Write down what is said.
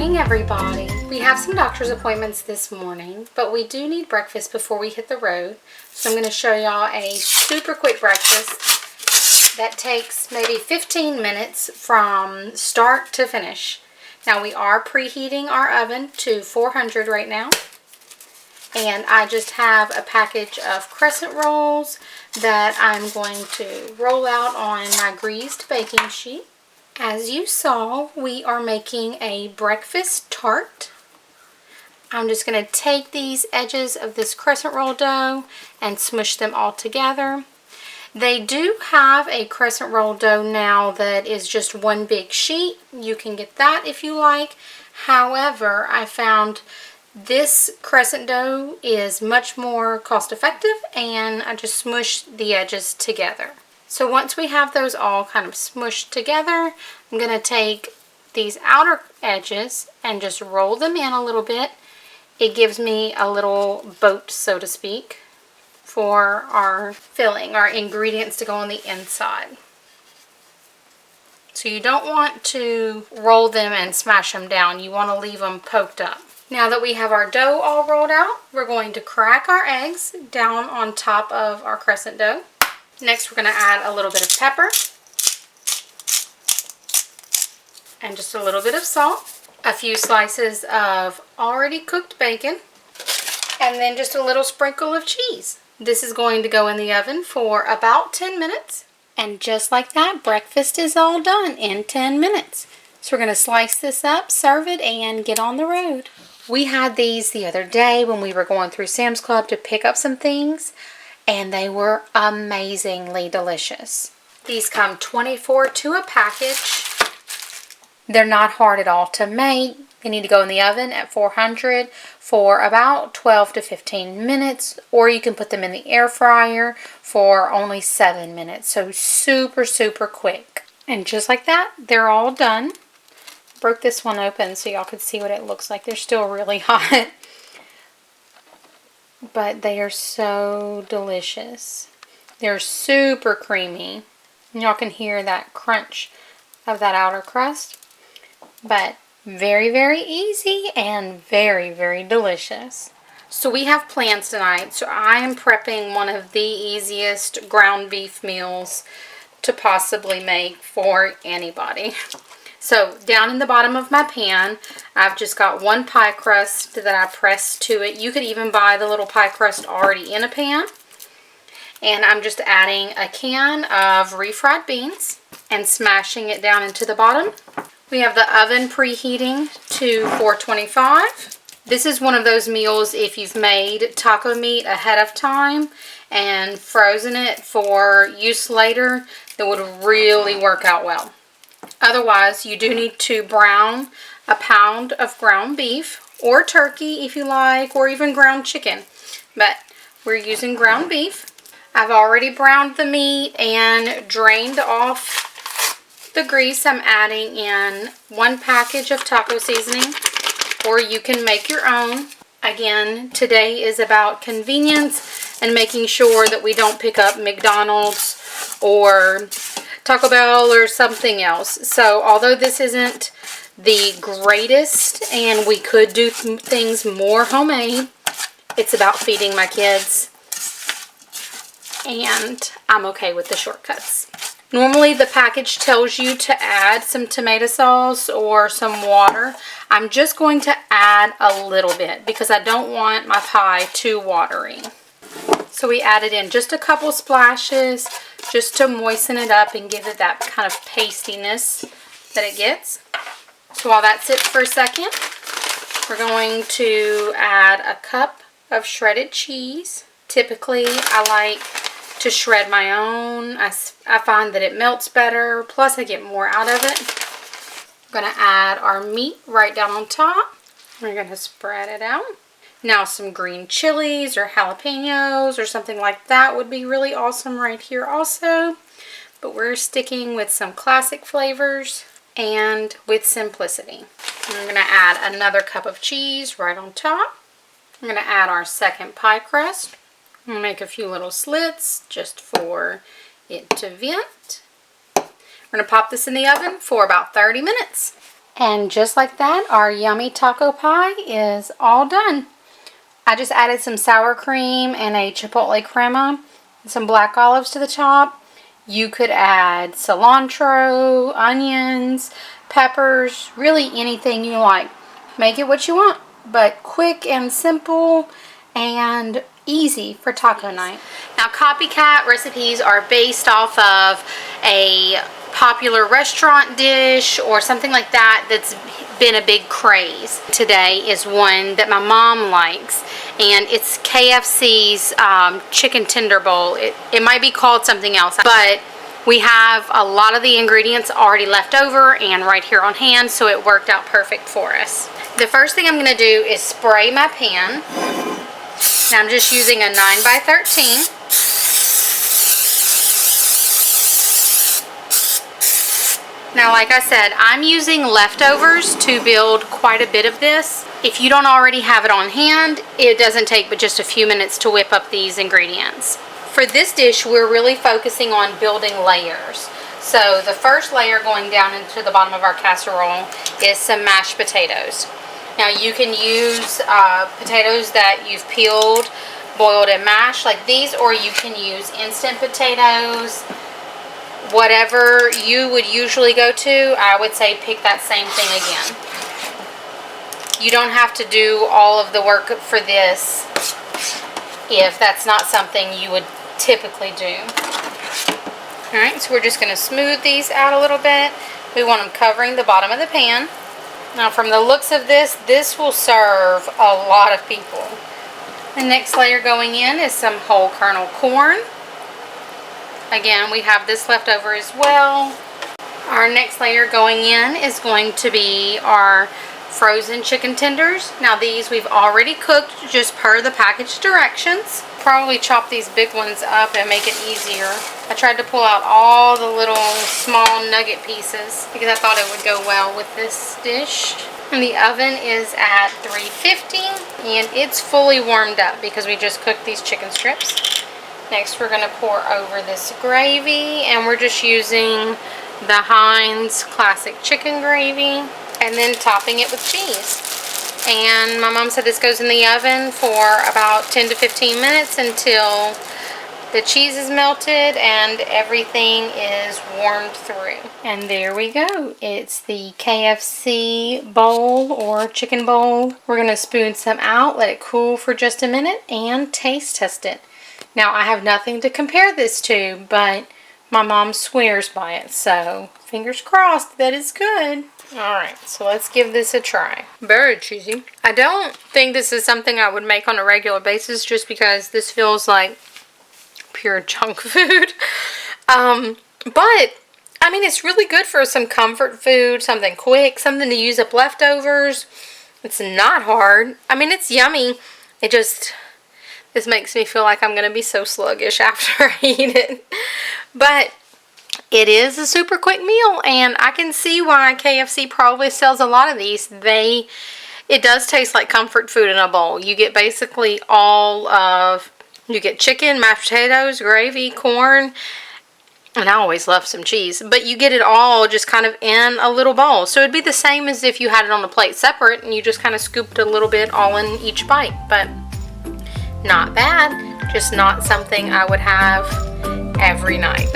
morning, everybody. We have some doctor's appointments this morning, but we do need breakfast before we hit the road. So I'm going to show y'all a super quick breakfast that takes maybe 15 minutes from start to finish. Now we are preheating our oven to 400 right now. And I just have a package of crescent rolls that I'm going to roll out on my greased baking sheet. As you saw, we are making a breakfast tart. I'm just going to take these edges of this crescent roll dough and smush them all together. They do have a crescent roll dough now that is just one big sheet. You can get that if you like. However, I found this crescent dough is much more cost effective, and I just smush the edges together. So once we have those all kind of smushed together, I'm going to take these outer edges and just roll them in a little bit. It gives me a little boat, so to speak, for our filling, our ingredients to go on the inside. So you don't want to roll them and smash them down. You want to leave them poked up. Now that we have our dough all rolled out, we're going to crack our eggs down on top of our crescent dough. Next, we're going to add a little bit of pepper and just a little bit of salt, a few slices of already cooked bacon, and then just a little sprinkle of cheese. This is going to go in the oven for about 10 minutes. And just like that, breakfast is all done in 10 minutes. So we're going to slice this up, serve it, and get on the road. We had these the other day when we were going through Sam's Club to pick up some things, and they were amazingly delicious. These come 24 to a package. They're not hard at all to make. They need to go in the oven at 400 for about 12 to 15 minutes, or you can put them in the air fryer for only 7 minutes. So super, super quick. And just like that, they're all done. Broke this one open so y'all could see what it looks like. They're still really hot. But they are so delicious. They're super creamy. Y'all can hear that crunch of that outer crust. But very, very easy and very, very delicious. So we have plans tonight. So I am prepping one of the easiest ground beef meals to possibly make for anybody. So down in the bottom of my pan, I've just got one pie crust that I pressed to it. You could even buy the little pie crust already in a pan. And I'm just adding a can of refried beans and smashing it down into the bottom. We have the oven preheating to 425. This is one of those meals if you've made taco meat ahead of time and frozen it for use later, that would really work out well. Otherwise, you do need to brown a pound of ground beef or turkey if you like, or even ground chicken. But we're using ground beef. I've already browned the meat and drained off the grease. I'm adding in one package of taco seasoning, or you can make your own. Again, today is about convenience and making sure that we don't pick up McDonald's or Taco Bell or something else. So although this isn't the greatest and we could do things more homemade, it's about feeding my kids, and I'm okay with the shortcuts. Normally the package tells you to add some tomato sauce or some water. I'm just going to add a little bit because I don't want my pie too watery. So we added in just a couple splashes just to moisten it up and give it that kind of pastiness that it gets. So while that sits for a second, we're going to add a cup of shredded cheese. Typically, I like to shred my own. I find that it melts better, plus I get more out of it. I'm going to add our meat right down on top. We're going to spread it out. Now some green chilies or jalapenos or something like that would be really awesome right here also. But we're sticking with some classic flavors and with simplicity. I'm going to add another cup of cheese right on top. I'm going to add our second pie crust. I'm going to make a few little slits just for it to vent. We're going to pop this in the oven for about 30 minutes. And just like that, our yummy taco pie is all done. I just added some sour cream and a chipotle crema, and some black olives to the top. You could add cilantro, onions, peppers, really anything you like. Make it what you want, but quick and simple and easy for taco night. Now, copycat recipes are based off of a popular restaurant dish or something like that that's been a big craze. Today is one that my mom likes, and it's KFC's chicken tender bowl. It might be called something else, but we have a lot of the ingredients already left over and right here on hand, so it worked out perfect for us. The first thing I'm going to do is spray my pan. Now I'm just using a 9x13. Now, like I said, I'm using leftovers to build quite a bit of this. If you don't already have it on hand, it doesn't take but just a few minutes to whip up these ingredients. For this dish, we're really focusing on building layers. So the first layer going down into the bottom of our casserole is some mashed potatoes. Now you can use potatoes that you've peeled, boiled, and mashed like these, or you can use instant potatoes. Whatever you would usually go to, I would say pick that same thing again. You don't have to do all of the work for this if that's not something you would typically do. Alright, so we're just going to smooth these out a little bit. We want them covering the bottom of the pan. Now, from the looks of this, this will serve a lot of people. The next layer going in is some whole kernel corn. Again, we have this left over as well. Our next layer going in is going to be our frozen chicken tenders. Now these we've already cooked just per the package directions. Probably chop these big ones up and make it easier. I tried to pull out all the little small nugget pieces because I thought it would go well with this dish. And the oven is at 350 and it's fully warmed up because we just cooked these chicken strips. Next, we're going to pour over this gravy, and we're just using the Heinz classic chicken gravy, and then topping it with cheese. And my mom said this goes in the oven for about 10 to 15 minutes until the cheese is melted and everything is warmed through. And there we go. It's the KFC bowl or chicken bowl. We're going to spoon some out, let it cool for just a minute, and taste test it. Now, I have nothing to compare this to, but my mom swears by it, so fingers crossed that it's good. Alright, so let's give this a try. Very cheesy. I don't think this is something I would make on a regular basis just because this feels like pure junk food. But, I mean, it's really good for some comfort food, something quick, something to use up leftovers. It's not hard. I mean, it's yummy. This makes me feel like I'm going to be so sluggish after I eat it. But it is a super quick meal, and I can see why KFC probably sells a lot of these. It does taste like comfort food in a bowl. You get basically you get chicken, mashed potatoes, gravy, corn, and I always love some cheese. But you get it all just kind of in a little bowl. So it'd be the same as if you had it on a plate separate, and you just kind of scooped a little bit all in each bite. But not bad, just not something I would have every night.